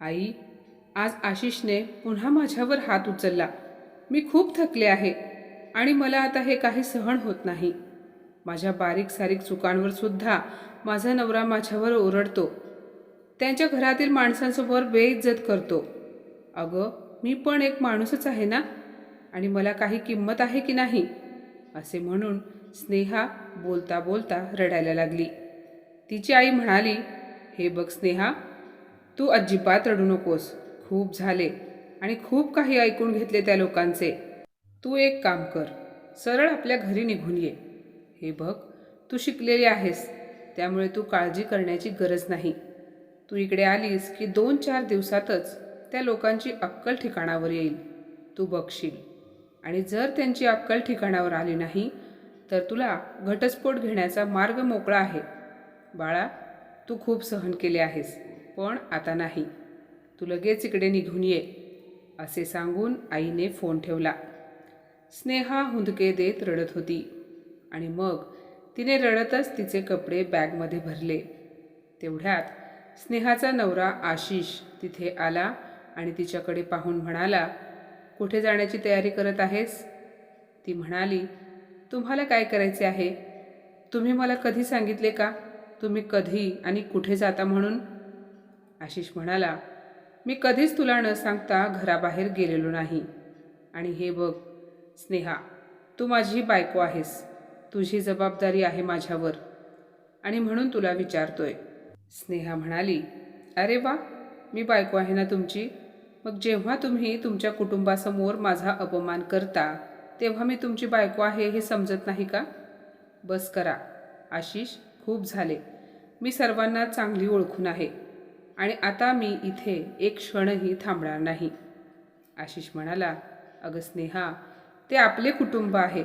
आई, आज आशिषने पुन्हा माझ्यावर हात उचलला. मी खूप थकले आहे आणि मला आता हे काही सहन होत नाही. माझ्या बारीक सारीक चुकांवर सुद्धा माझा नवरा माझ्यावर ओरडतो. त्यांच्या घरातील माणसांसमोर बेइज्जत करतो. अगं, मी पण एक माणूसच आहे ना, आणि मला काही किंमत आहे की नाही, असे म्हणून स्नेहा बोलता बोलता रडायला लागली. तिची आई म्हणाली, हे बघ स्नेहा, तू अजिबात रडू नकोस. खूप झाले आणि खूप काही ऐकून घेतले त्या लोकांचे. तू एक काम कर, सरळ आपल्या घरी निघून ये. हे बघ, तू शिकलेली आहेस, त्यामुळे तू काळजी करण्याची गरज नाही. तू इकडे आलीस की 2-4 दिवसातच त्या लोकांची अक्कल ठिकाणावर येईल. तू बघशील. आणि जर त्यांची अक्कल ठिकाणावर आली नाही तर तुला घटस्फोट घेण्याचा मार्ग मोकळा आहे. बाळा, तू खूप सहन केले आहेस, पण आता नाही. तू लगेच इकडे निघून ये, असे सांगून आईने फोन ठेवला. स्नेहा हुंदके देत रडत होती आणि मग तिने रडतच तिचे कपडे बॅगमध्ये भरले. तेवढ्यात स्नेहाचा नवरा आशिष तिथे आला आणि तिच्याकडे पाहून म्हणाला, कुठे जाण्याची तयारी करत आहेस? ती म्हणाली, तुम्हाला काय करायचे आहे? तुम्ही मला कधी सांगितले का तुम्ही कधी आणि कुठे जाता म्हणून? आशिष म्हणाला, मी कधीच तुला न सांगता घराबाहेर गेलेलो नाही. आणि हे बघ स्नेहा, तू माझी बायको आहेस. तुझी जबाबदारी आहे माझ्यावर, आणि म्हणून तुला विचारतोय. स्नेहा म्हणाली, अरे वा, मी बायको आहे ना तुमची. मग जेव्हा तुम्ही तुमच्या कुटुंबासमोर माझा अपमान करता तेव्हा मी तुमची बायको आहे हे समजत नाही का? बस करा आशिष, खूप झाले. मी सर्वांना चांगली ओळखून आहे आणि आता मी इथे एक क्षणही थांबणार नाही. आशिष म्हणाला, अगं स्नेहा, ते आपले कुटुंब आहे.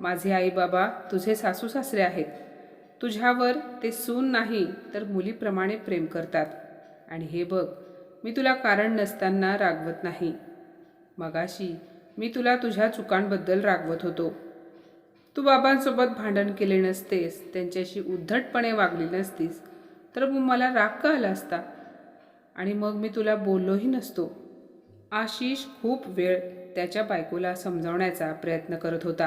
माझे आई बाबा तुझे सासू सासरे आहेत. तुझ्यावर ते सून नाही तर मुलीप्रमाणे प्रेम करतात. आणि हे बघ, मी तुला कारण नसताना रागवत नाही. मगाशी मी तुला तुझ्या चुकांबद्दल रागवत होतो. तू बाबांसोबत भांडण केले नसतेस, त्यांच्याशी उद्धटपणे वागली नसतीस, तर मग मला राग का आला असता, आणि मग मी तुला बोललोही नसतो. आशिष खूप वेळ त्याच्या बायकोला समजावण्याचा प्रयत्न करत होता,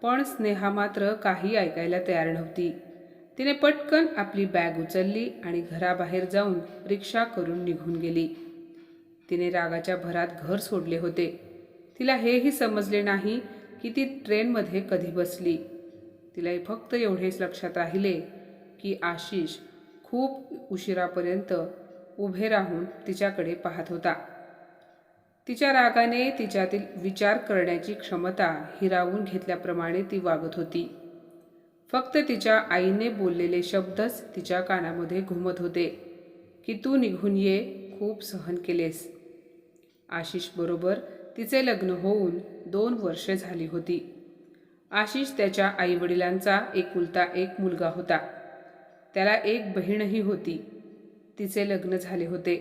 पण स्नेहा मात्र काही ऐकायला तयार नव्हती. तिने पटकन आपली बॅग उचलली आणि घराबाहेर जाऊन रिक्षा करून निघून गेली. तिने रागाच्या भरात घर सोडले होते. तिला हेही समजले नाही की ती ट्रेनमध्ये कधी बसली. तिला फक्त एवढेच लक्षात राहिले की आशिष खूप उशिरापर्यंत उभे राहून तिच्याकडे पाहत होता. तिच्या रागाने तिच्यातील विचार करण्याची क्षमता हिरावून घेतल्याप्रमाणे ती वागत होती. फक्त तिच्या आईने बोललेले शब्दच तिच्या कानामध्ये घुमत होते की तू निघून ये, खूप सहन केलेस. आशिष बरोबर तिचे लग्न होऊन 2 वर्षे झाली होती. आशिष त्याच्या आईवडिलांचा एकुलता एक मुलगा होता. त्याला एक बहीणही होती. तिचे लग्न झाले होते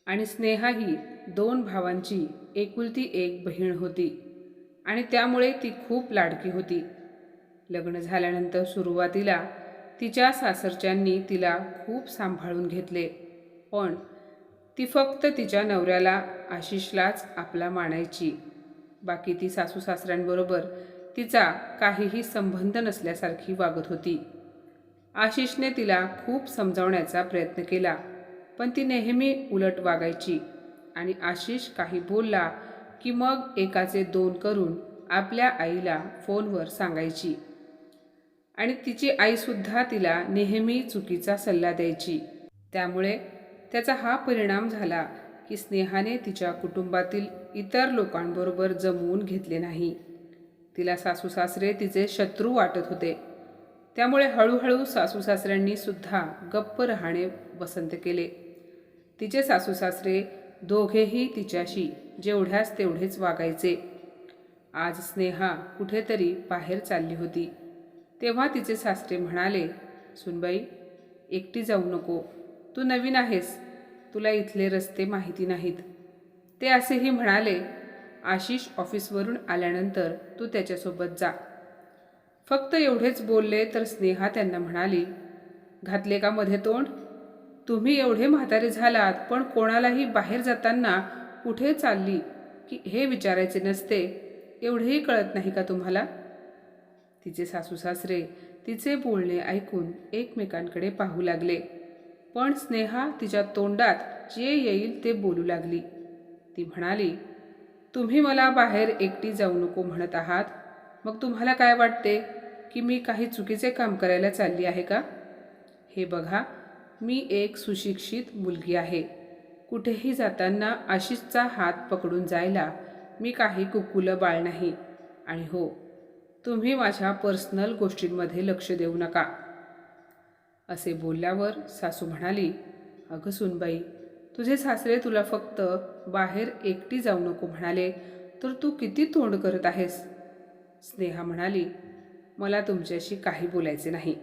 आणि स्नेहा ही 2 भावांची एकुलती एक बहीण होती आणि त्यामुळे ती खूप लाडकी होती. लग्न झाल्यानंतर सुरुवातीला तिच्या सासरच्यांनी तिला खूप सांभाळून घेतले, पण ती फक्त तिच्या नवऱ्याला आशिषलाच आपला मानायची. बाकी ती सासू सासऱ्यांबरोबर तिचा काहीही संबंध नसल्यासारखी वागत होती. आशिषने तिला खूप समजावण्याचा प्रयत्न केला, पण ती नेहमी उलट वागायची आणि आशिष काही बोलला की मग एकाचे 2 करून आपल्या आईला फोनवर सांगायची. आणि तिची आईसुद्धा तिला नेहमी चुकीचा सल्ला द्यायची. त्यामुळे त्याचा हा परिणाम झाला की स्नेहाने तिच्या कुटुंबातील इतर लोकांबरोबर जमवून घेतले नाही. तिला सासू सासरे तिचे शत्रू वाटत होते. त्यामुळे हळूहळू सासू सासऱ्यांनी सुद्धा गप्प राहणे पसंत केले. तिचे सासू सासरे दोघेही तिच्याशी जेवढ्याच तेवढेच वागायचे. आज स्नेहा कुठेतरी बाहेर चालली होती, तेव्हा तिचे सासरे म्हणाले, सुनबाई, एकटी जाऊ नको. तू नवीन आहेस, तुला इथले रस्ते माहिती नाहीत. ते असेही म्हणाले, आशिष ऑफिसवरून आल्यानंतर तू त्याच्यासोबत जा. फक्त एवढेच बोलले तर स्नेहा त्यांना म्हणाली, घातले का मध्ये तोंड? तुम्ही एवढे म्हातारे झालात पण कोणालाही बाहेर जाताना कुठे चालली की हे विचारायचे नसते एवढेही कळत नाही का तुम्हाला? तिचे सासू सासरे तिचे बोलणे ऐकून एकमेकांकडे पाहू लागले. पण स्नेहा तिच्या तोंडात जे येईल ते बोलू लागली. ती म्हणाली, तुम्ही मला बाहेर एकटी जाऊ नको म्हणत आहात, मग तुम्हाला काय वाटते की मी काही चुकीचे काम करायला चालली आहे का? हे बघा, मी एक सुशिक्षित मुलगी आहे. कुठेही जाताना आशिषचा हात पकडून जायला मी काही कुकुलं बाळ नाही. आणि हो, तुम्ही माझ्या पर्सनल गोष्टींमध्ये लक्ष देऊ नका. असे बोलल्यावर सासू म्हणाली, अगं सुनबाई, तुझे सासरे तुला फक्त बाहेर एकटी जाऊ नको म्हणाले तर तू किती तोंड करत आहेस? स्नेहा म्हणाली, मला तुमच्याशी काही बोलायचे नाही.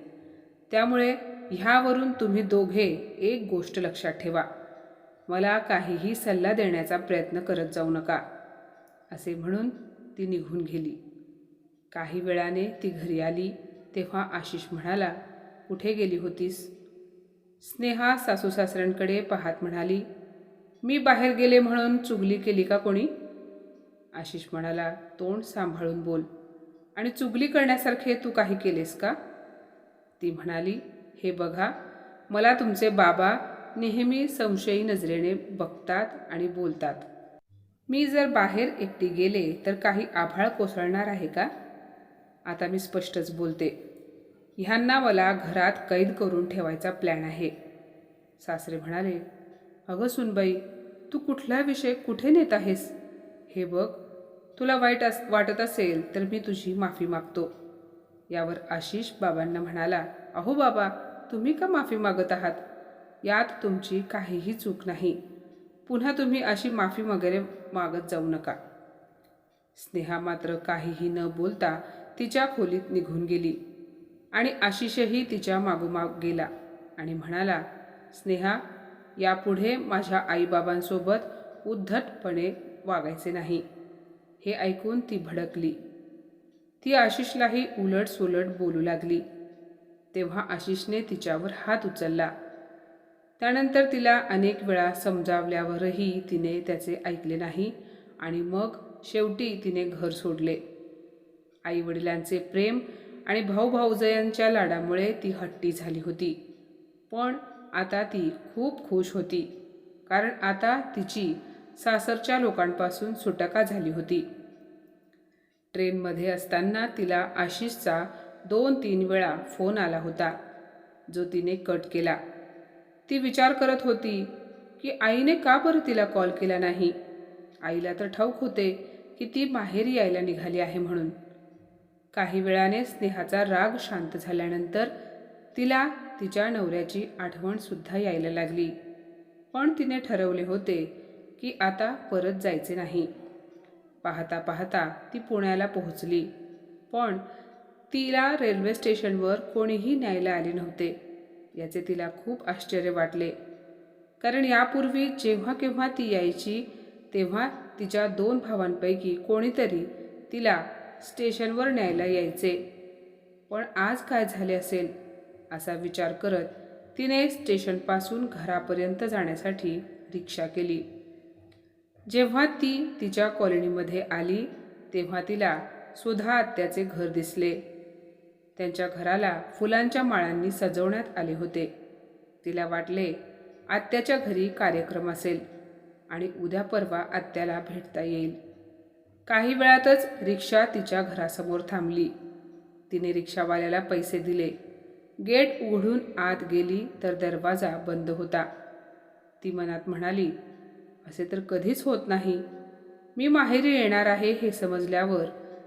त्यामुळे ह्यावरून तुम्ही दोघे एक गोष्ट लक्षात ठेवा, मला काहीही सल्ला देण्याचा प्रयत्न करत जाऊ नका. असे म्हणून ती निघून गेली. काही वेळाने ती घरी आली तेव्हा आशिष म्हणाला, कुठे गेली होतीस? स्नेहा सासू सासऱ्यांकडे पाहत म्हणाली, मी बाहेर गेले म्हणून चुगली केली का कोणी? आशिष म्हणाला, तोंड सांभाळून बोल, आणि चुगली करण्यासारखे तू काही केलेस का? ती म्हणाली, हे बघा, मला तुमचे बाबा नेहमी संशयी नजरेने बघतात आणि बोलतात. मी जर बाहेर एकटी गेले तर काही आभाळ कोसळणार आहे का? आता मी स्पष्टच बोलते, ह्यांना मला घरात कैद करून ठेवायचा प्लॅन आहे. सासरे म्हणाले, अगं सुनबाई, तू कुठला विषय कुठे नेत आहेस? हे बघ, तुला वाटत असेल तर मी तुझी माफी मागतो. यावर आशिष बाबांना म्हणाला, अहो बाबा, तुम्ही का माफी मागत आहात? यात तुमची काहीही चूक नाही. पुन्हा तुम्ही अशी माफी वगैरे मागत जाऊ नका. स्नेहा मात्र काहीही न बोलता तिच्या खोलीत निघून गेली आणि आशिषही तिच्या मागोमाग गेला आणि म्हणाला, स्नेहा, यापुढे माझ्या आईबाबांसोबत उद्धटपणे वागायचे नाही. हे ऐकून ती भडकली. ती आशिषलाही उलट सुलट बोलू लागली. तेव्हा आशिषने तिच्यावर हात उचलला. त्यानंतर तिला अनेक वेळा समजावल्यावरही तिने त्याचे ऐकले नाही आणि मग शेवटी तिने घर सोडले. आईवडिलांचे प्रेम आणि भाऊभाऊजयांच्या लाडामुळे ती हट्टी झाली होती. पण आता ती खूप खुश होती, कारण आता तिची सासरच्या लोकांपासून सुटका झाली होती. ट्रेनमध्ये असताना तिला आशिषचा 2-3 वेळा फोन आला होता, जो तिने कट केला. ती विचार करत होती की आईने का बरं तिला कॉल केला नाही. आईला तर ठाऊक होते की ती माहेरी यायला निघाली आहे म्हणून. काही वेळाने स्नेहाचा राग शांत झाल्यानंतर तिला तिच्या नवऱ्याची आठवणसुद्धा यायला लागली. पण तिने ठरवले होते की आता परत जायचे नाही. पाहता पाहता ती पुण्याला पोहोचली. पण तिला रेल्वे स्टेशनवर कोणीही न्यायला आले नव्हते. याचे तिला खूप आश्चर्य वाटले, कारण यापूर्वी जेव्हा केव्हा ती यायची तेव्हा तिच्या 2 भावांपैकी कोणीतरी तिला स्टेशनवर न्यायला यायचे. पण आज काय झाले असेल असा विचार करत तिने स्टेशनपासून घरापर्यंत जाण्यासाठी रिक्षा केली. जेव्हा ती तिच्या कॉलनीमध्ये आली तेव्हा तिला सुधा आत्याचे घर दिसले. त्यांच्या घराला फुलांच्या माळांनी सजवण्यात आले होते. तिला वाटले आत्याच्या घरी कार्यक्रम असेल आणि उद्या परवा आत्याला भेटता येईल. काही वेळातच रिक्षा तिच्या घरासमोर थांबली. तिने रिक्षावाल्याला पैसे दिले. गेट उघडून आत गेली तर दरवाजा बंद होता. ती मनात म्हणाली, असे तर कधीच होत नाही. मी माहेरी येणार आहे हे समजल्यावर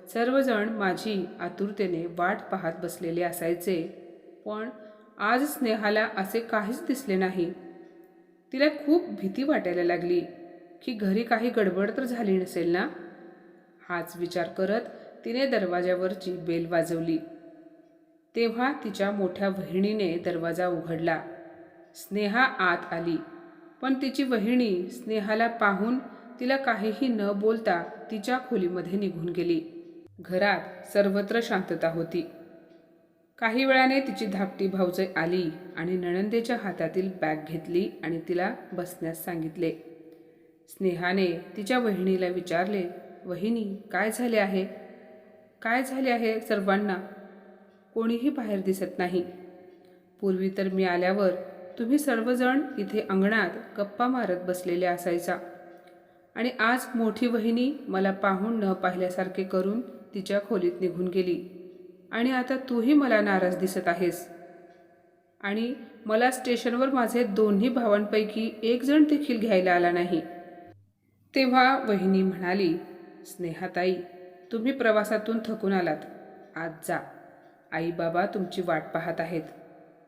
सर्वजण माझी आतुरतेने वाट पाहत बसलेले असायचे, पण आज स्नेहाला असे काहीच दिसले नाही. तिला खूप भीती वाटायला लागली की घरी काही गडबड तर झाली नसेल ना. हाच विचार करत तिने दरवाजावरची बेल वाजवली. तेव्हा तिच्या मोठ्या बहिणीने दरवाजा उघडला. स्नेहा आत आली, पण तिची बहिणी स्नेहाला पाहून तिला काहीही न बोलता तिच्या खोलीमध्ये निघून गेली. घरात सर्वत्र शांतता होती. काही वेळाने तिची धाकटी भाऊजय आली आणि नणंदेच्या हातातील बॅग घेतली आणि तिला बसण्यास सांगितले. स्नेहाने तिच्या वहिनीला विचारले, वहिनी काय झाले आहे? काय झाले आहे सर्वांना? कोणीही बाहेर दिसत नाही. पूर्वी तर मी आल्यावर तुम्ही सर्वजण इथे अंगणात गप्पा मारत बसलेले असायचा आणि आज मोठी वहिनी मला पाहून न पाहिल्यासारखे करून तिच्या खोलीत निघून गेली आणि आता तूही मला नाराज दिसत आहेस. आणि मला स्टेशनवर माझे दोन्ही भावांपैकी एक जण देखील घ्यायला आला नाही. तेव्हा वहिनी म्हणाली, स्नेहाताई, तुम्ही प्रवासातून थकून आलात. आज जा. आई बाबा तुमची वाट पाहत आहेत.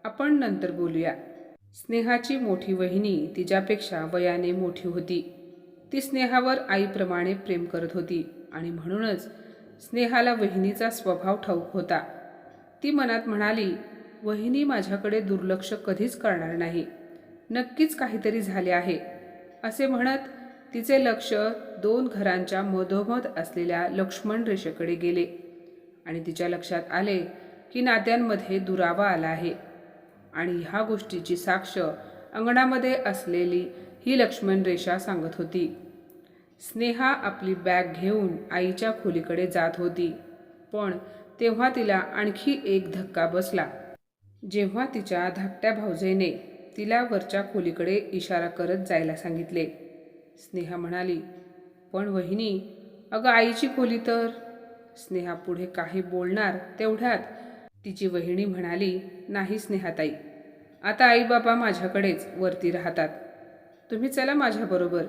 आपण नंतर बोलूया. स्नेहाची मोठी वहिनी तिच्यापेक्षा वयाने मोठी होती. ती स्नेहावर आईप्रमाणे प्रेम करत होती आणि म्हणूनच स्नेहाला वहिनीचा स्वभाव ठाऊक होता. ती मनात म्हणाली, वहिनी माझ्याकडे दुर्लक्ष कधीच करणार नाही. नक्कीच काहीतरी झाले आहे. असे म्हणत तिचे लक्ष 2 घरांच्या मधोमध असलेल्या लक्ष्मण रेषेकडे गेले आणि तिच्या लक्षात आले की नात्यांमध्ये दुरावा आला आहे. आणि ह्या गोष्टीची साक्ष अंगणामध्ये असलेली ही लक्ष्मण रेषा सांगत होती. स्नेहा आपली बॅग घेऊन आईच्या खोलीकडे जात होती, पण तेव्हा तिला आणखी एक धक्का बसला. जेव्हा तिच्या धाकट्या भाऊजेने तिला वरच्या खोलीकडे इशारा करत जायला सांगितले. स्नेहा म्हणाली, पण वहिनी, अगं आईची खोली तर. स्नेहा पुढे काही बोलणार तेवढ्यात तिची वहिनी म्हणाली, नाही स्नेहाताई, आता आई बाबा माझ्याकडेच वरती राहतात. तुम्ही चला माझ्याबरोबर.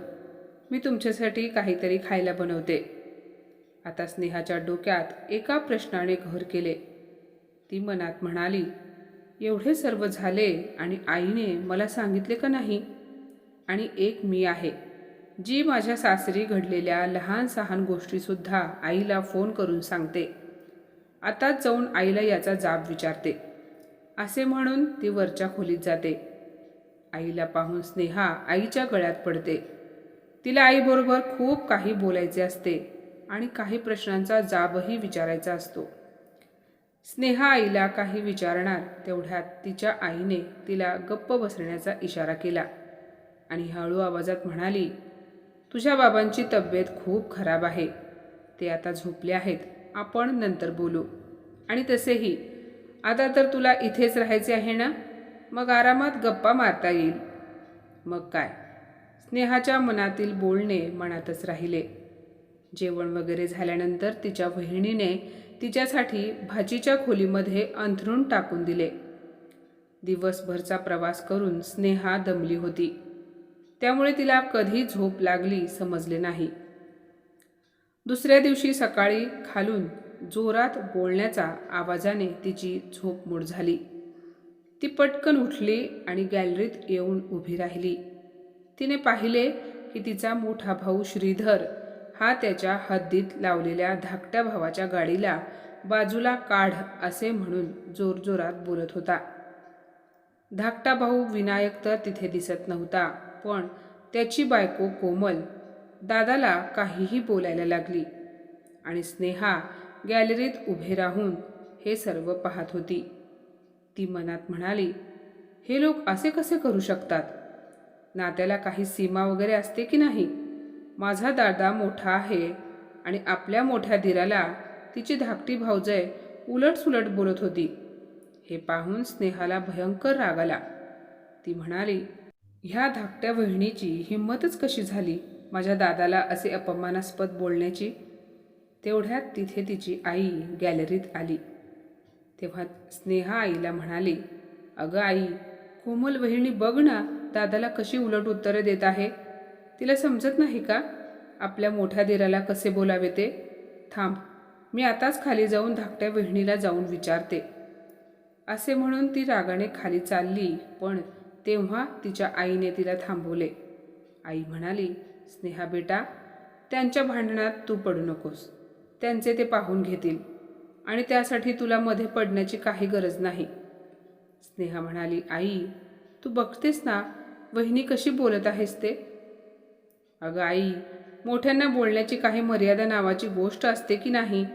मी तुमच्यासाठी काहीतरी खायला बनवते. आता स्नेहाच्या डोक्यात एका प्रश्नाने घर केले. ती मनात म्हणाली, एवढे सर्व झाले आणि आईने मला सांगितले का नाही? आणि एक मी आहे जी माझ्या सासरी घडलेल्या लहान सहान गोष्टीसुद्धा आईला फोन करून सांगते. आताच जाऊन आईला याचा जाब विचारते. असे म्हणून ती वरच्या खोलीत जाते. आईला पाहून स्नेहा आईच्या गळ्यात पडते. तिला आईबरोबर खूप काही बोलायचे असते आणि काही प्रश्नांचा जाबही विचारायचा असतो. स्नेहा आईला काही विचारणार तेवढ्यात तिच्या आईने तिला गप्प बसण्याचा इशारा केला आणि हळू आवाजात म्हणाली, तुझ्या बाबांची तब्येत खूप खराब आहे. ते आता झोपले आहेत. आपण नंतर बोलू. आणि तसेही आता तर तुला इथेच राहायचे आहे ना? मग आरामात गप्पा मारता येईल. मग काय? स्नेहाच्या मनातील बोलणे मनातच राहिले. जेवण वगैरे झाल्यानंतर तिच्या वहिनीने तिच्यासाठी भाजीच्या खोलीमध्ये अंथरूण टाकून दिले. दिवसभरचा प्रवास करून स्नेहा दमली होती. त्यामुळे तिला कधी झोप लागली समजले नाही. दुसऱ्या दिवशी सकाळी खालून जोरात बोलण्याचा आवाजाने तिची झोप मूड झाली. ती पटकन उठली आणि गॅलरीत येऊन उभी राहिली. तिने पाहिले की तिचा मोठा भाऊ श्रीधर हा त्याच्या हद्दीत लावलेल्या धाकट्या भावाच्या गाडीला बाजूला काढ असे म्हणून जोरजोरात बोलत होता. धाकटा भाऊ विनायक तर तिथे दिसत नव्हता, पण त्याची बायको कोमल दादाला काहीही बोलायला लागली आणि स्नेहा गॅलरीत उभे राहून हे सर्व पाहत होती. ती मनात म्हणाली, हे लोक असे कसे करू शकतात? नात्याला काही सीमा वगैरे असते की नाही? माझा दादा मोठा आहे आणि आपल्या मोठ्या दिराला तिची धाकटी भाऊजय उलटसुलट बोलत होती. हे पाहून स्नेहाला भयंकर राग आला. ती म्हणाली, ह्या धाकट्या वहिनीची हिंमतच कशी झाली माझ्या दादाला असे अपमानास्पद बोलण्याची? तेवढ्यात तिथे तिची आई गॅलरीत आली. तेव्हा स्नेहा आईला म्हणाली, अगं आई, कोमल वहिनी बघ ना, दादाला कशी उलट उत्तरे देत आहे. तिला समजत नाही का आपल्या मोठ्या दिराला कसे बोलावे ते? थांब, मी आताच खाली जाऊन धाकट्या वहिनीला जाऊन विचारते. असे म्हणून ती रागाने खाली चालली, पण तेव्हा तिच्या आईने तिला थांबवले. आई म्हणाली, स्नेहा बेटा, त्यांच्या भांडणात तू पडू नकोस. त्यांचे ते पाहून घेतील आणि त्यासाठी तुला मध्ये पडण्याची काही गरज नाही. स्नेहा म्हणाली, आई, तू बघतेस ना वहिनी कशी बोलत आहेस ते? अगं आई, मोठ्यांना बोलण्याची काही मर्यादा नावाची गोष्ट असते की नाही?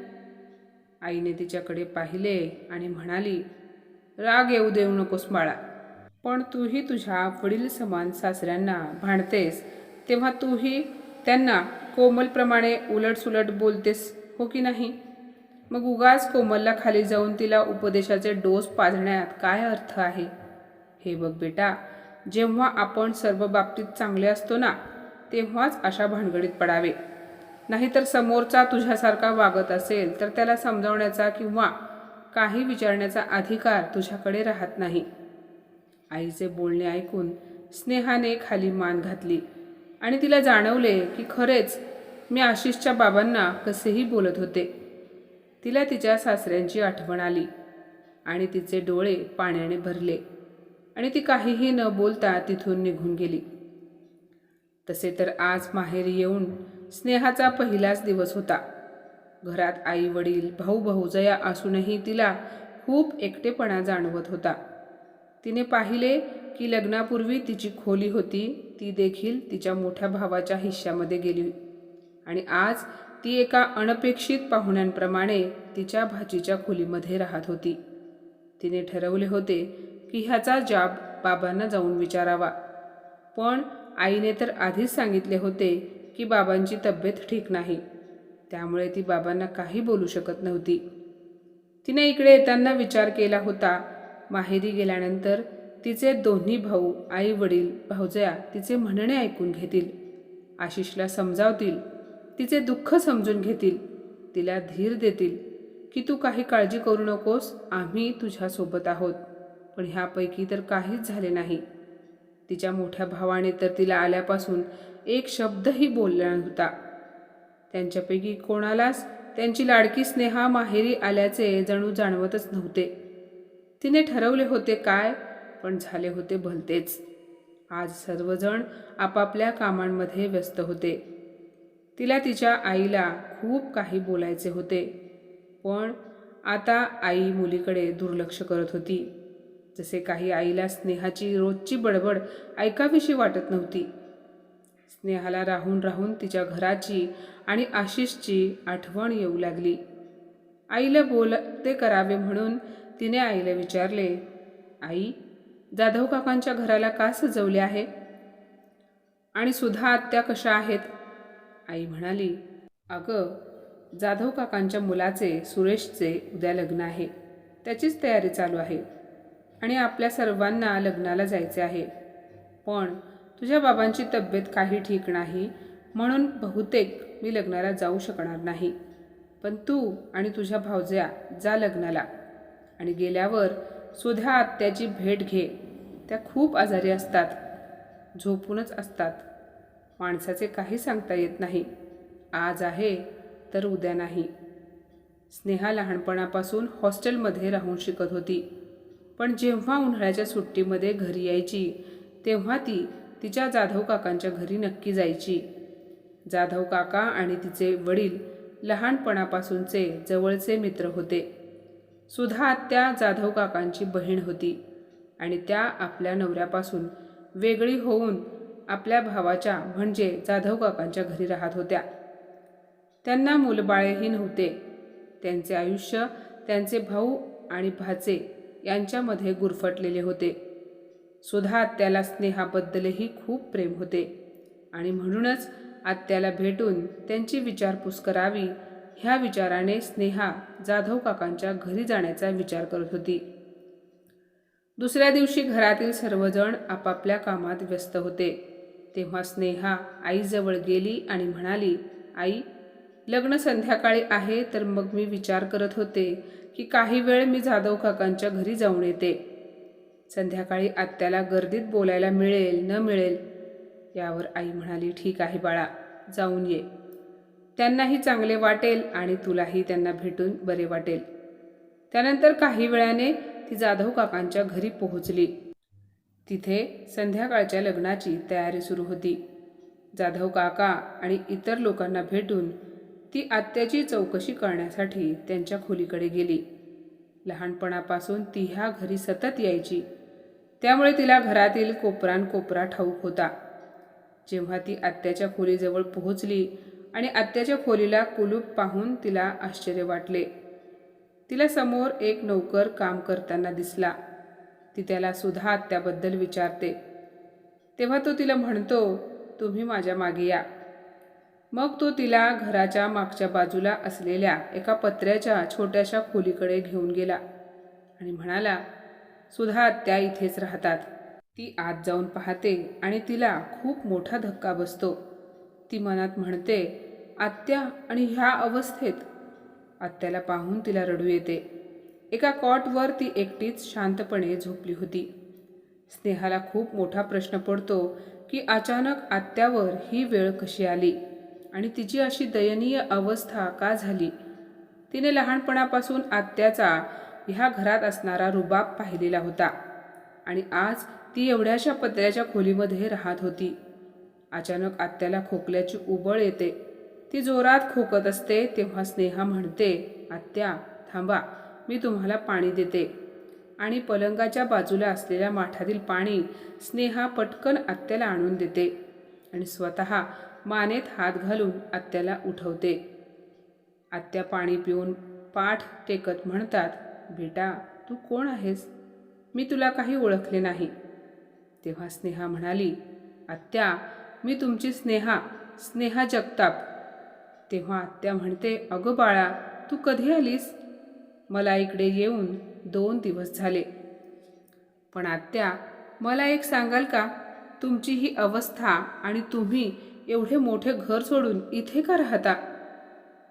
आईने तिच्याकडे पाहिले आणि म्हणाली, राग येऊ देऊ नकोस बाळा. पण तूही तुझ्या वडील समान सासऱ्यांना भांडतेस तेव्हा तूही त्यांना कोमलप्रमाणे उलटसुलट बोलतेस हो की नाही? मग उगाच कोमलला खाली जाऊन तिला उपदेशाचे डोस पाजण्यात काय अर्थ आहे? हे बघ बेटा, जेव्हा आपण सर्व बाबतीत चांगले असतो ना, तेव्हाच अशा भानगडीत पडावे. नाहीतर समोरचा तुझ्यासारखा वागत असेल तर त्याला समजावण्याचा किंवा काही विचारण्याचा अधिकार तुझ्याकडे राहत नाही. आईचे बोलणे ऐकून स्नेहाने खाली मान घातली आणि तिला जाणवले की खरेच मी आशिषच्या बाबांना कसेही बोलत होते. तिला तिच्या सासऱ्यांची आठवण आली आणि तिचे डोळे पाण्याने भरले आणि ती काहीही न बोलता तिथून निघून गेली. तसे तर आज माहेरी येऊन स्नेहाचा पहिलाच दिवस होता. घरात आई वडील भाऊ भाऊजया असूनही तिला खूप एकटेपणा जाणवत होता. तिने पाहिले की लग्नापूर्वी तिची खोली होती ती देखील तिच्या मोठ्या भावाच्या हिश्श्यामध्ये गेली आणि आज ती एका अनपेक्षित पाहुण्यांप्रमाणे तिच्या भाचीच्या खोलीमध्ये राहत होती. तिने ठरवले होते की ह्याचा जाब बाबांना जाऊन विचारावा, पण आईने तर आधीच सांगितले होते की बाबांची तब्येत ठीक नाही, त्यामुळे ती बाबांना काही बोलू शकत नव्हती. तिने इकडे येताना विचार केला होता, माहेरी गेल्यानंतर तिचे दोन्ही भाऊ आई वडील भाऊजया तिचे म्हणणे ऐकून घेतील, आशिषला समजावतील, तिचे दुःख समजून घेतील, तिला धीर देतील की तू काही काळजी करू नकोस, आम्ही तुझ्यासोबत आहोत. पण ह्यापैकी तर काहीच झाले नाही. तिच्या मोठ्या भावाने तर तिला आल्यापासून एक शब्दही बोलला नव्हता. त्यांच्यापैकी कोणालाच त्यांची लाडकी स्नेहा माहेरी आल्याचे जणू जाणवतच नव्हते. तिने ठरवले होते काय, पण झाले होते भलतेच. आज सर्वजण आपापल्या कामांमध्ये व्यस्त होते. तिला तिच्या आईला खूप काही बोलायचे होते, पण आता आई मुलीकडे दुर्लक्ष करत होती. जसे काही आईला स्नेहाची रोजची बडबड ऐकावीशी वाटत नव्हती. स्नेहाला राहून राहून तिच्या घराची आणि आशिषची आठवण येऊ लागली. आईला बोलते करावे म्हणून तिने आईला विचारले, आई, जाधव काकांच्या घराला का सजवले आहे आणि सुधा आत्या कशा आहेत? आई म्हणाली, अगं, जाधव काकांच्या मुलाचे सुरेशचे उद्या लग्न आहे, त्याचीच तयारी चालू आहे आणि आपल्या सर्वांना लग्नाला जायचे आहे. पण तुझ्या बाबांची तब्येत काही ठीक नाही म्हणून बहुतेक मी लग्नाला जाऊ शकणार नाही. पण तू आणि तुझ्या भावजया जा लग्नाला आणि गेल्यावर सुधा आत्याची भेट घे. त्या खूप आजारी असतात, झोपूनच असतात. माणसाचे काही सांगता येत नाही, आज आहे तर उद्या नाही. स्नेहा लहानपणापासून हॉस्टेलमध्ये राहून शिकत होती, पण जेव्हा उन्हाळ्याच्या सुट्टीमध्ये घरी यायची तेव्हा ती तिच्या जाधव काकांच्या घरी नक्की जायची. जाधव काका आणि तिचे वडील लहानपणापासूनचे जवळचे मित्र होते. सुधा आत्या जाधव काकांची बहीण होती आणि त्या आपल्या नवऱ्यापासून वेगळी होऊन आपल्या भावाच्या म्हणजे जाधव काकांच्या घरी राहत होत्या. त्यांना मुलबाळेही नव्हते. त्यांचे आयुष्य त्यांचे भाऊ आणि भाचे यांच्यामध्ये गुरफटलेले होते. सुधा आत्याला स्नेहाबद्दलही खूप प्रेम होते आणि म्हणूनच आत्याला भेटून त्यांची विचारपूस करावी ह्या विचाराने स्नेहा जाधव काकांच्या घरी जाण्याचा विचार करत होती. दुसऱ्या दिवशी घरातील सर्वजण आपापल्या कामात व्यस्त होते. तेव्हा स्नेहा आईजवळ गेली आणि म्हणाली, आई, लग्न संध्याकाळी आहे तर मग मी विचार करत होते की काही वेळ मी जाधव काकांच्या घरी जाऊन येते. संध्याकाळी आत्याला गर्दीत बोलायला मिळेल न मिळेल. यावर आई म्हणाली, ठीक आहे बाळा, जाऊन ये. त्यांनाही चांगले वाटेल आणि तुलाही त्यांना भेटून बरे वाटेल. त्यानंतर काही वेळाने ती जाधव काकांच्या घरी पोहोचली. तिथे संध्याकाळच्या लग्नाची तयारी सुरू होती. जाधव काका आणि इतर लोकांना भेटून ती आत्याची चौकशी करण्यासाठी त्यांच्या खोलीकडे गेली. लहानपणापासून ती ह्या घरी सतत यायची, त्यामुळे तिला घरातील कोपरानकोपरा ठाऊक होता. जेव्हा ती आत्याच्या खोलीजवळ पोहोचली आणि आत्याच्या खोलीला कुलूप पाहून तिला आश्चर्य वाटले. तिला समोर एक नौकर काम करताना दिसला. ती त्याला सुधा आत्याबद्दल विचारते. तेव्हा तो तिला म्हणतो, तुम्ही माझ्या मागे या. मग तो तिला घराच्या मागच्या बाजूला असलेल्या एका पत्र्याच्या छोट्याशा खोलीकडे घेऊन गेला आणि म्हणाला, सुधा आत्या इथेच राहतात. ती आत जाऊन पाहते आणि तिला खूप मोठा धक्का बसतो. ती मनात म्हणते, आत्या आणि ह्या अवस्थेत. आत्याला पाहून तिला रडू येते. एका कॉटवर ती एकटीच शांतपणे झोपली होती. स्नेहाला खूप मोठा प्रश्न पडतो की अचानक आत्यावर ही वेळ कशी आली आणि तिची अशी दयनीय अवस्था का झाली. तिने लहानपणापासून आत्याचा ह्या घरात असणारा रुबाब पाहिलेला होता आणि आज ती एवढ्याशा पत्र्याच्या खोलीमध्ये राहत होती. अचानक आत्याला खोकल्याची उबळ येते. ती जोरात खोकत असते तेव्हा स्नेहा म्हणते, आत्या थांबा, मी तुम्हाला पाणी देते. आणि पलंगाच्या बाजूला असलेल्या माठातील पाणी स्नेहा पटकन आत्याला आणून देते आणि स्वतः मानेत हात घालून आत्याला उठवते. आत्या पाणी पिऊन पाठ टेकत म्हणतात, बेटा तू कोण आहेस? मी तुला काही ओळखले नाही. तेव्हा स्नेहा म्हणाली, आत्या मी तुमची स्नेहा जगताप. तेव्हा आत्या म्हणते, अगं बाळा तू कधी आलीस? मला इकडे येऊन 2 दिवस झाले. पण आत्या मला एक सांगाल का, तुमची ही अवस्था आणि तुम्ही एवढे मोठे घर सोडून इथे का राहता?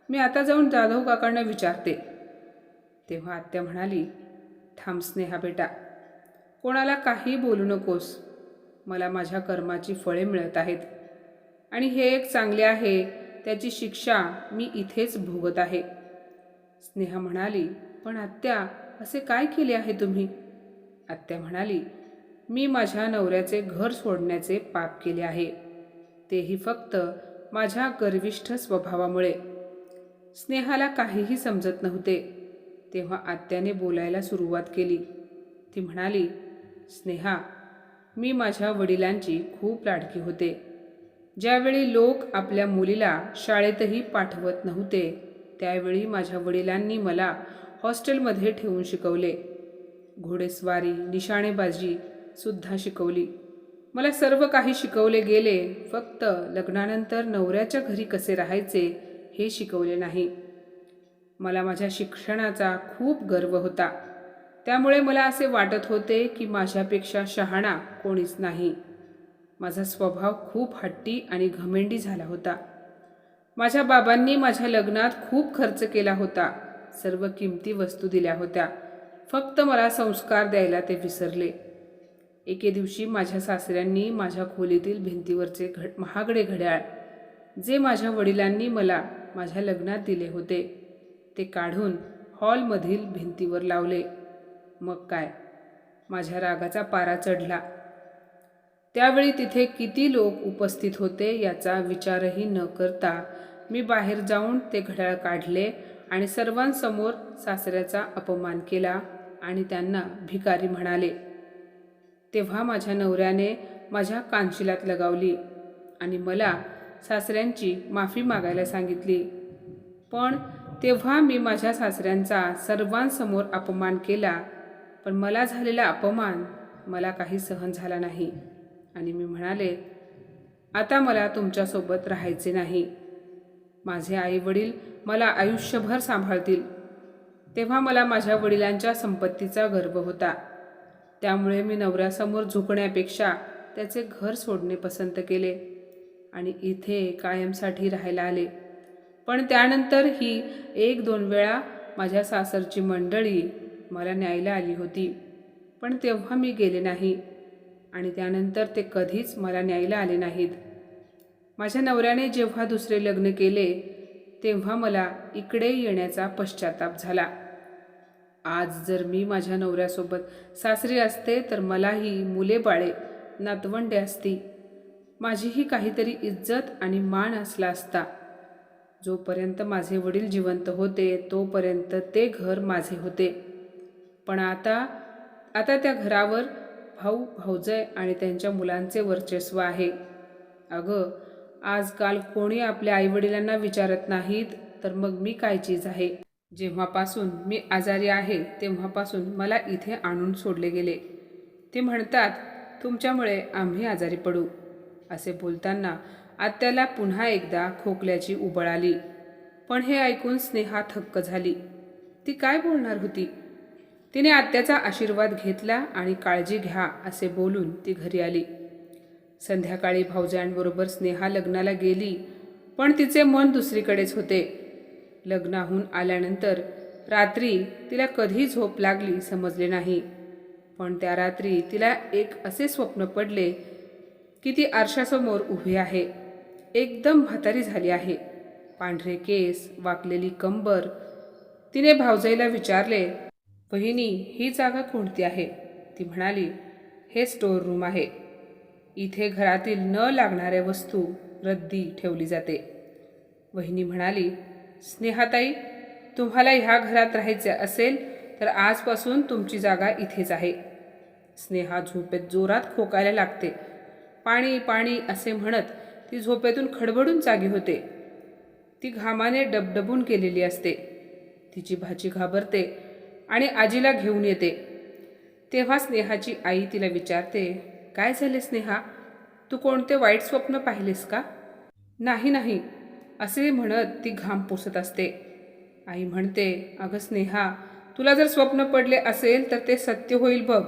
मी आता जाऊन जाधव काकांना विचारते. तेव्हा आत्या म्हणाली, थांब स्नेहा बेटा, कोणाला काही बोलू नकोस. मला माझ्या कर्माची फळे मिळत आहेत आणि हे एक चांगले आहे, त्याची शिक्षा मी इथेच भोगत आहे. स्नेहा म्हणाली, पण आत्या असे काय केले आहे तुम्ही? आत्या म्हणाली, मी माझ्या नवऱ्याचे घर सोडण्याचे पाप केले आहे, तेही फक्त माझ्या गर्विष्ठ स्वभावामुळे. स्नेहाला काहीही समजत नव्हते. तेव्हा आत्याने बोलायला सुरुवात केली. ती म्हणाली, स्नेहा मी माझ्या वडिलांची खूप लाडकी होते. ज्यावेळी लोक आपल्या मुलीला शाळेतही पाठवत नव्हते त्यावेळी माझ्या वडिलांनी मला हॉस्टेलमध्ये ठेवून शिकवले. घोडेस्वारी, निशाणेबाजी सुद्धा शिकवली. मला सर्व काही शिकवले गेले, फक्त लग्नानंतर नवऱ्याच्या घरी कसे राहायचे हे शिकवले नाही. मला माझ्या शिक्षणाचा खूप गर्व होता. त्यामुळे मला असे वाटत होते की माझ्यापेक्षा शहाणा कोणीच नाही. माझा स्वभाव खूप हट्टी आणि घमेंडी झाला होता. माझ्या बाबांनी माझ्या लग्नात खूप खर्च केला होता. सर्व किमती वस्तू दिल्या होत्या. फक्त मला संस्कार द्यायला ते विसरले. एके दिवशी माझ्या सासऱ्यांनी माझ्या खोलीतील भिंतीवरचे महागडे घड्याळ, जे माझ्या वडिलांनी मला माझ्या लग्नात दिले होते, ते काढून हॉलमधील भिंतीवर लावले. मग काय, माझ्या रागाचा पारा चढला. त्यावेळी तिथे किती लोक उपस्थित होते याचा विचारही न करता मी बाहेर जाऊन ते घड्याळ काढले आणि सर्वांसमोर सासऱ्याचा अपमान केला आणि त्यांना भिकारी म्हणाले. तेव्हा माझ्या नवऱ्याने माझ्या कानशिलात लगावली आणि मला सासऱ्यांची माफी मागायला सांगितली. पण तेव्हा मी माझ्या सासऱ्यांचा सर्वांसमोर अपमान केला. पण मला झालेला अपमान मला काही सहन झाला नाही आणि मी म्हणाले, आता मला तुमच्यासोबत राहायचे नाही. माझे आईवडील मला आयुष्यभर सांभाळतील. तेव्हा मला माझ्या वडिलांच्या संपत्तीचा गर्व होता. त्यामुळे मी नवऱ्यासमोर झुकण्यापेक्षा त्याचे घर सोडणे पसंत केले आणि इथे कायमसाठी राहायला आले. पण त्यानंतर ही 1-2 वेळा माझ्या सासरची मंडळी मला न्यायला आली होती. पण तेव्हा मी गेले नाही आणि त्यानंतर ते कधीच मला न्यायला आले नाहीत. माझ्या नवऱ्याने जेव्हा दुसरे लग्न केले तेव्हा मला इकडे येण्याचा पश्चाताप झाला. आज जर मी माझ्या नवऱ्यासोबत सासरी असते तर मलाही मुले बाळे, नातवंडे असती. माझीही काहीतरी इज्जत आणि मान असला असता. जोपर्यंत माझे वडील जिवंत होते तोपर्यंत ते घर माझे होते. पण आता त्या घरावर भाऊ, भाऊजय आणि त्यांच्या मुलांचे वर्चस्व आहे. अगं, आजकाल कोणी आपल्या आईवडिलांना विचारत नाहीत तर मग मी काय चीज आहे. जेव्हापासून मी आजारी आहे तेव्हापासून मला इथे आणून सोडले गेले. ते म्हणतात तुमच्यामुळे आम्ही आजारी पडू. असे बोलताना आत्याला पुन्हा एकदा खोकल्याची उबळ आली. पण हे ऐकून स्नेहा थक्क झाली. ती काय बोलणार होती? तिने आत्याचा आशीर्वाद घेतला आणि काळजी घ्या असे बोलून ती घरी आली. संध्याकाळी भावजांबरोबर स्नेहा लग्नाला गेली, पण तिचे मन दुसरीकडेच होते. लग्नाहून आल्यानंतर रात्री तिला कधी झोप लागली समजले नाही. पण त्या रात्री तिला एक असे स्वप्न पडले की ती आरशासमोर उभी आहे. एकदम म्हातारी झाली आहे. पांढरे केस, वाकलेली कंबर. तिने भावजाईला विचारले, वहिनी ही जागा कोणती आहे? ती म्हणाली, हे स्टोअर रूम आहे. इथे घरातील न लागणाऱ्या वस्तू रद्दी ठेवली जाते. वहिनी म्हणाली, स्नेहाताई, तुम्हाला ह्या घरात राहायचे असेल तर आजपासून तुमची जागा इथेच आहे. स्नेहा झोपेत जोरात खोकायला लागते. पाणी पाणी असे म्हणत ती झोपेतून खडबडून जागी होते. ती घामाने डबडबून गेलेली असते. तिची भाची घाबरते आणि आजीला घेऊन येते. तेव्हा स्नेहाची आई तिला विचारते, काय झाले स्नेहा? तू कोणते वाईट स्वप्न पाहिलेस का? नाही नाही असे म्हणत ती घाम पुसत असते. आई म्हणते, अगं स्नेहा, तुला जर स्वप्न पडले असेल तर ते सत्य होईल बघ.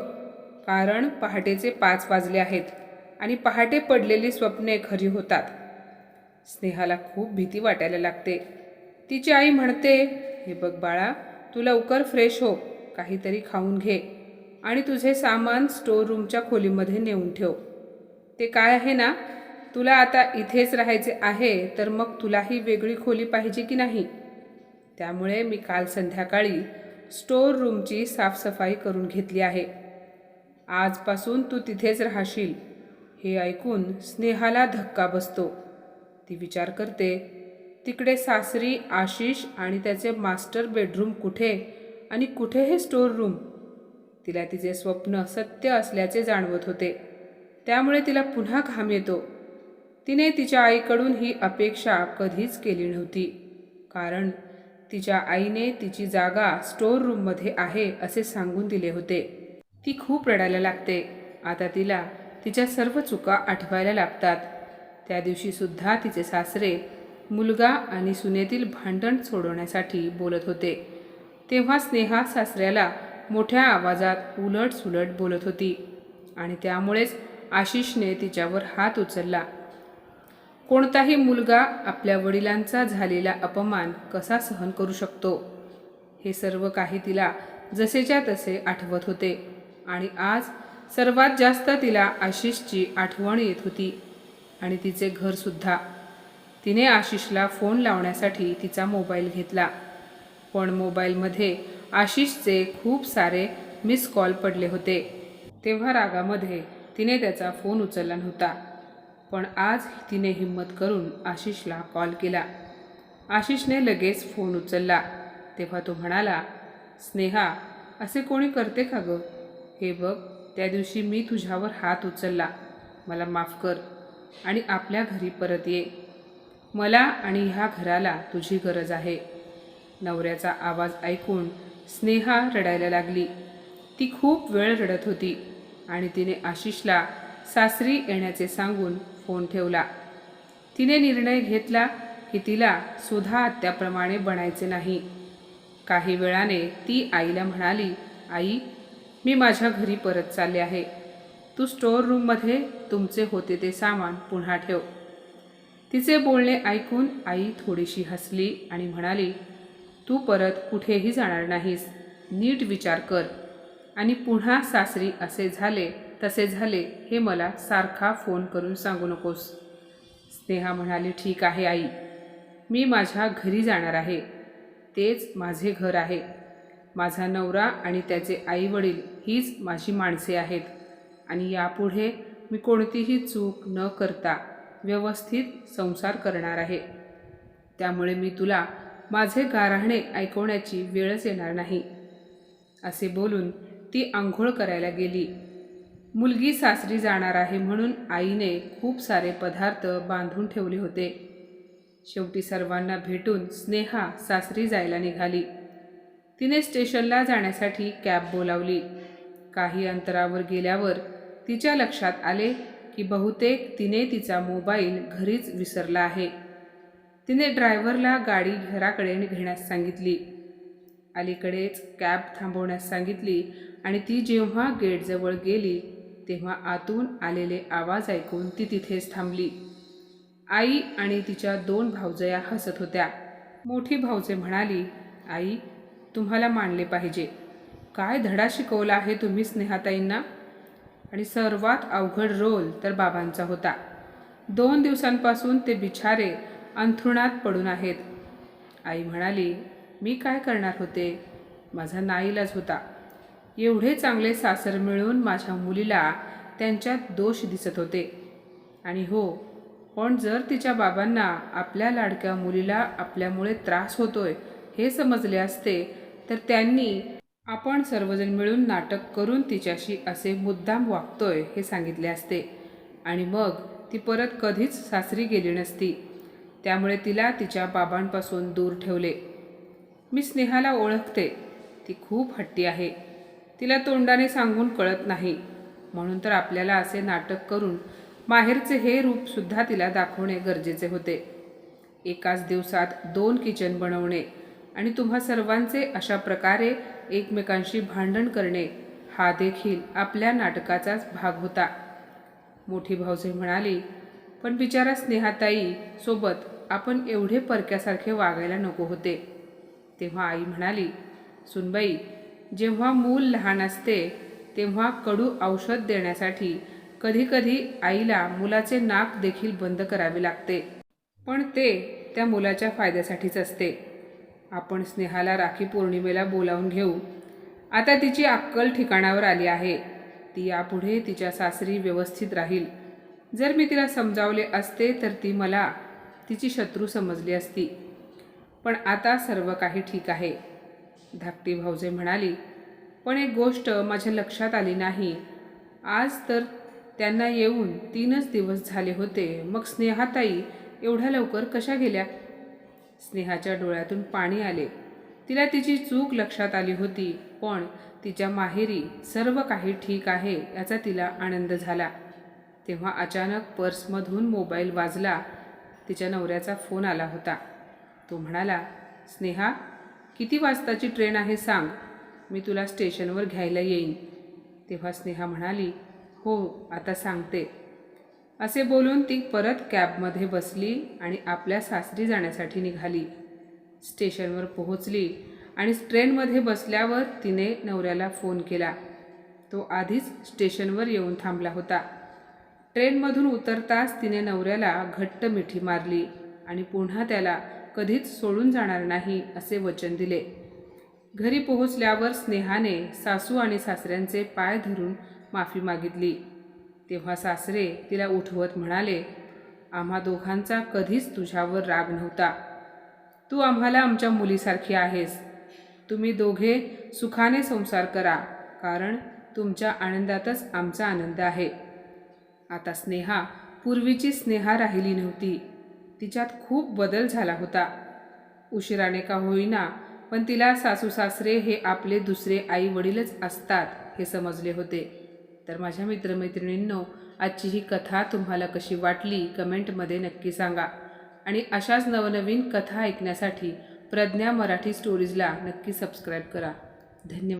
कारण पहाटेचे 5 वाजले आहेत आणि पहाटे पडलेली स्वप्ने खरी होतात. स्नेहाला खूप भीती वाटायला लागते. तिची आई म्हणते, हे बघ बाळा, तू लवकर फ्रेश हो, काहीतरी खाऊन घे आणि तुझे सामान स्टोअर रूमच्या खोलीमध्ये नेऊन ठेव. ते काय आहे ना, तुला आता इथेच राहायचे आहे तर मग तुलाही वेगळी खोली पाहिजे की नाही? त्यामुळे मी काल संध्याकाळी स्टोअर रूमची साफसफाई करून घेतली आहे. आजपासून तू तिथेच राहशील. हे ऐकून स्नेहाला धक्का बसतो. ती विचार करते, तिकडे सासरी आशिष आणि त्याचे मास्टर बेडरूम कुठे आणि कुठे हे स्टोअर रूम? तिला तिचे स्वप्न सत्य असल्याचे जाणवत होते. त्यामुळे तिला पुन्हा घाम येतो. तिने तिच्या आईकडून ही अपेक्षा कधीच केली नव्हती. कारण तिच्या आईने तिची जागा स्टोअर रूममध्ये आहे असे सांगून दिले होते. ती खूप रडायला लागते. आता तिला तिच्या सर्व चुका आठवायला लागतात. त्या दिवशी सुद्धा तिचे सासरे मुलगा आणि सुनेतील भांडण सोडवण्यासाठी बोलत होते. तेव्हा स्नेहा सासऱ्याला मोठ्या आवाजात उलट बोलत होती आणि त्यामुळेच आशिषने तिच्यावर हात उचलला. कोणताही मुलगा आपल्या वडिलांचा झालेला अपमान कसा सहन करू शकतो, हे सर्व काही तिला जसेच्या तसे आठवत होते. आणि आज सर्वात जास्त तिला आशिषची आठवण येत होती आणि तिचे घरसुद्धा. तिने आशिषला फोन लावण्यासाठी तिचा मोबाईल घेतला, पण मोबाईलमध्ये आशिषचे खूप सारे मिस कॉल पडले होते. तेव्हा रागामध्ये तिने त्याचा फोन उचलला नव्हता. पण आज तिने हिम्मत करून आशिषला कॉल केला. आशिषने लगेच फोन उचलला. तेव्हा तो म्हणाला, स्नेहा, असे कोणी करते का गं? हे बघ, त्या दिवशी मी तुझ्यावर हात उचलला, मला माफ कर आणि आपल्या घरी परत ये. मला आणि ह्या घराला तुझी गरज आहे. नवऱ्याचा आवाज ऐकून स्नेहा रडायला लागली. ती खूप वेळ रडत होती आणि तिने आशिषला सासरी येण्याचे सांगून फोन ठेवला. तिने निर्णय घेतला की तिला सुधा आत्याप्रमाणे बनायचे नाही. काही वेळाने ती आईला म्हणाली, आई, मी माझ्या घरी परत चालले आहे. तू स्टोअर रूममध्ये तुमचे होते ते सामान पुन्हा ठेव. तिचे बोलणे ऐकून आई थोडीशी हसली आणि म्हणाली, तू परत कुठेही जाणार नाहीस. नीट विचार कर आणि पुन्हा सासरी असे झाले तसे झाले हे मला सारखा फोन करून सांगू नकोस. स्नेहा म्हणाली, ठीक आहे आई, मी माझ्या घरी जाणार आहे. तेच माझे घर आहे. माझा नवरा आणि त्याचे आईवडील हीच माझी माणसे आहेत आणि यापुढे मी कोणतीही चूक न करता व्यवस्थित संसार करणार आहे. त्यामुळे मी तुला माझे गाऱ्हाणे ऐकवण्याची वेळच येणार नाही. असे बोलून ती आंघोळ करायला गेली. मुलगी सासरी जाणार आहे म्हणून आईने खूप सारे पदार्थ बांधून ठेवले होते. शेवटी सर्वांना भेटून स्नेहा सासरी जायला निघाली. तिने स्टेशनला जाण्यासाठी कॅब बोलावली. काही अंतरावर गेल्यावर तिच्या लक्षात आले की बहुतेक तिने तिचा मोबाईल घरीच विसरला आहे. तिने ड्रायव्हरला गाडी घराकडे घेण्यास सांगितली. अलीकडेच कॅब थांबवण्यास सांगितली आणि ती जेव्हा गेटजवळ गेली तेव्हा आतून आलेले आवाज ऐकून ती तिथेच थांबली. आई आणि तिच्या 2 भावजया हसत होत्या. मोठी भावजे म्हणाली, आई, तुम्हाला मानले पाहिजे. काय धडा शिकवला आहे तुम्ही स्नेहाताईंना. आणि सर्वात अवघड रोल तर बाबांचा होता. 2 दिवसांपासून ते बिचारे अंथरुणात पडून आहेत. आई म्हणाली, मी काय करणार होते. माझा नाईलाज होता. एवढे चांगले सासर मिळून माझ्या मुलीला त्यांच्यात दोष दिसत होते. आणि हो, पण जर तिच्या बाबांना आपल्या लाडक्या मुलीला आपल्यामुळे त्रास होतोय हे समजले असते तर त्यांनी आपण सर्वजण मिळून नाटक करून तिच्याशी असे मुद्दाम वागतोय हे सांगितले असते आणि मग ती परत कधीच सासरी गेली नसती. त्यामुळे तिला तिच्या बाबांपासून दूर ठेवले. मी स्नेहाला ओळखते. ती खूप हट्टी आहे. तिला तोंडाने सांगून कळत नाही. म्हणून तर आपल्याला असे नाटक करून माहेरचे हे रूपसुद्धा तिला दाखवणे गरजेचे होते. एकाच दिवसात 2 किचन बनवणे आणि तुम्हा सर्वांचे अशा प्रकारे एकमेकांशी भांडण करणे हा देखील आपल्या नाटकाचाच भाग होता. मोठी भाऊजे म्हणाली, पण बिचारा स्नेहाताई सोबत आपण एवढे परक्यासारखे वागायला नको होते. तेव्हा आई म्हणाली, सुनबाई, जेव्हा मूल लहान असते तेव्हा कडू औषध देण्यासाठी कधीकधी आईला मुलाचे नाक देखील बंद करावे लागते. पण ते त्या मुलाच्या फायद्यासाठीच असते. आपण स्नेहाला राखी पौर्णिमेला बोलावून घेऊ. आता तिची अक्कल ठिकाणावर आली आहे. ती यापुढे तिच्या सासरी व्यवस्थित राहील. जर मी तिला समजावले असते तर ती मला तिची शत्रू समजली असती. पण आता सर्व काही ठीक आहे. धाकटी भाऊजे म्हणाली, पण एक गोष्ट माझ्या लक्षात आली नाही. आज तर त्यांना येऊन 3च दिवस झाले होते. मग स्नेहाताई एवढ्या लवकर कशा गेल्या. स्नेहाच्या डोळ्यातून पाणी आले. तिला तिची चूक लक्षात आली होती. पण तिच्या माहेरी सर्व काही ठीक आहे याचा तिला आनंद झाला. तेव्हा अचानक पर्समधून मोबाईल वाजला. तिच्या नवऱ्याचा फोन आला होता. तो म्हणाला, स्नेहा, किती वाजताची ट्रेन आहे सांग. मी तुला स्टेशनवर घ्यायला येईन. तेव्हा स्नेहा म्हणाली, हो, आता सांगते. असे बोलून ती परत कॅबमध्ये बसली आणि आपल्या सासरी जाण्यासाठी निघाली. स्टेशनवर पोहोचली आणि ट्रेनमध्ये बसल्यावर तिने नवऱ्याला फोन केला. तो आधीच स्टेशनवर येऊन थांबला होता. ट्रेनमधून उतरताच तिने नवऱ्याला घट्ट मिठी मारली आणि पुन्हा त्याला कधीच सोडून जाणार नाही असे वचन दिले. घरी पोहोचल्यावर स्नेहाने सासू आणि सासऱ्यांचे पाय धरून माफी मागितली. तेव्हा सासरे तिला उठवत म्हणाले, आम्हा दोघांचा कधीच तुझ्यावर राग नव्हता. तू आम्हाला आमच्या मुलीसारखी आहेस. तुम्ही दोघे सुखाने संसार करा, कारण तुमच्या आनंदातच आमचा आनंद आहे. आता स्नेहा पूर्वीची स्नेहा राहिली नव्हती. तिच्यात खूप बदल झाला होता. उशिराने का होईना, पण तिला सासू सासरे हे आपले दुसरे आई वडीलच असतात हे समजले होते. तर माझ्या मित्रमैत्रिणींनो, आजची ही कथा तुम्हाला कशी वाटली कमेंटमध्ये नक्की सांगा. आणि अशाच नवनवीन कथा ऐकण्यासाठी प्रज्ञा मराठी स्टोरीजला नक्की सबस्क्राईब करा. धन्यवाद.